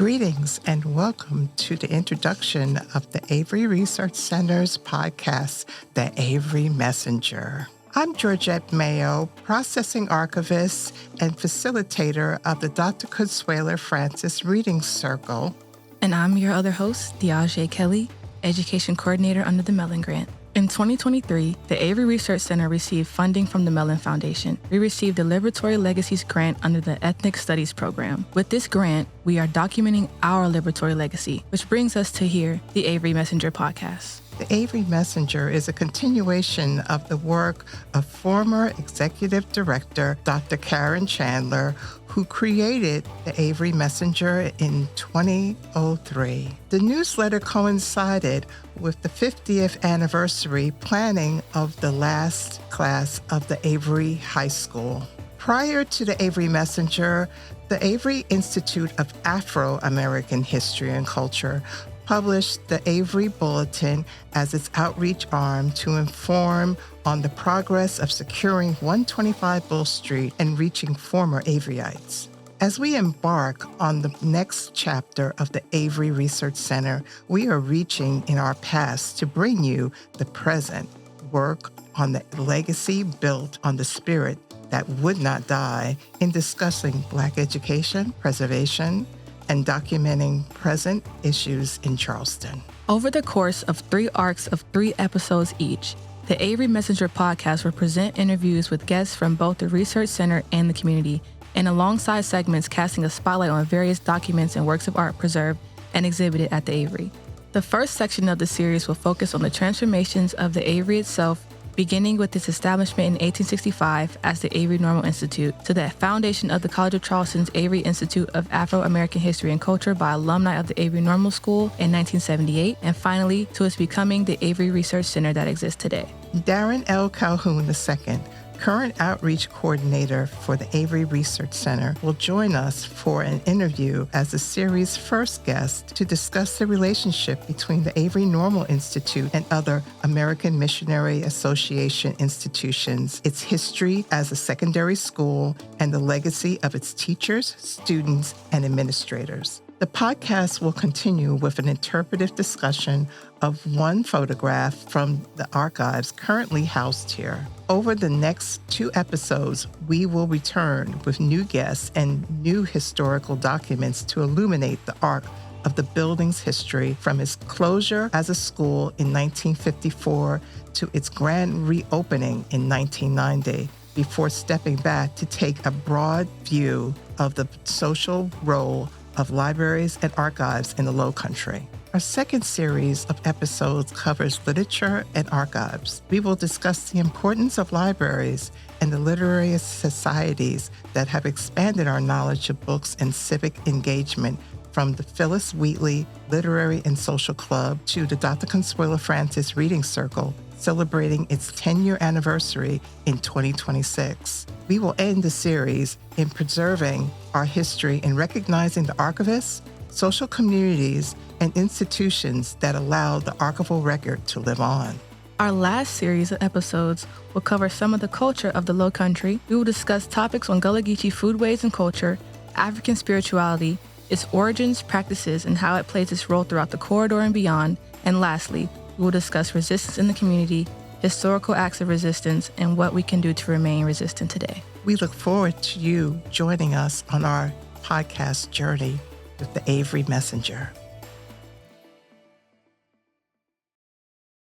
Greetings and welcome to the introduction of the Avery Research Center's podcast, The Avery Messenger. I'm Georgette Mayo, processing archivist and facilitator of the Dr. Consuelo Francis Reading Circle. And I'm your other host, Diaje Kelly, education coordinator under the Mellon Grant. In 2023, the Avery Research Center received funding from the Mellon Foundation. We received the Liberatory Legacies Grant under the Ethnic Studies program. With this grant, we are documenting our liberatory legacy, which brings us to here, the Avery Messenger podcast. The Avery Messenger is a continuation of the work of former Executive Director Dr. Karen Chandler, who created the Avery Messenger in 2003. The newsletter coincided with the 50th anniversary planning of the last class of the Avery High School. Prior to the Avery Messenger, the Avery Institute of Afro-American History and Culture published the Avery Bulletin as its outreach arm to inform on the progress of securing 125 Bull Street and reaching former Averyites. As we embark on the next chapter of the Avery Research Center, we are reaching in our past to bring you the present work on the legacy built on the spirit that would not die in discussing Black education, preservation, and documenting present issues in Charleston. Over the course of 3 arcs of 3 episodes each, the Avery Messenger podcast will present interviews with guests from both the Research Center and the community, and alongside segments casting a spotlight on various documents and works of art preserved and exhibited at the Avery. The first section of the series will focus on the transformations of the Avery itself, beginning with its establishment in 1865 as the Avery Normal Institute, to the foundation of the College of Charleston's Avery Institute of Afro-American History and Culture by alumni of the Avery Normal School in 1978, and finally to its becoming the Avery Research Center that exists today. Darren L. Calhoun II, current outreach coordinator for the Avery Research Center, will join us for an interview as the series' first guest to discuss the relationship between the Avery Normal Institute and other American Missionary Association institutions, its history as a secondary school, and the legacy of its teachers, students, and administrators. The podcast will continue with an interpretive discussion of one photograph from the archives currently housed here. Over the next 2 episodes, we will return with new guests and new historical documents to illuminate the arc of the building's history from its closure as a school in 1954 to its grand reopening in 1990, before stepping back to take a broad view of the social role of libraries and archives in the Lowcountry. Our second series of episodes covers literature and archives. We will discuss the importance of libraries and the literary societies that have expanded our knowledge of books and civic engagement, from the Phyllis Wheatley Literary and Social Club to the Dr. Consuelo Francis Reading Circle, celebrating its 10-year anniversary in 2026. We will end the series in preserving our history and recognizing the archivists, social communities, and institutions that allow the archival record to live on. Our last series of episodes will cover some of the culture of the Lowcountry. We will discuss topics on Gullah Geechee foodways and culture, African spirituality, its origins, practices, and how it plays its role throughout the corridor and beyond. And lastly, we will discuss resistance in the community, historical acts of resistance, and what we can do to remain resistant today. We look forward to you joining us on our podcast journey with the Avery Messenger.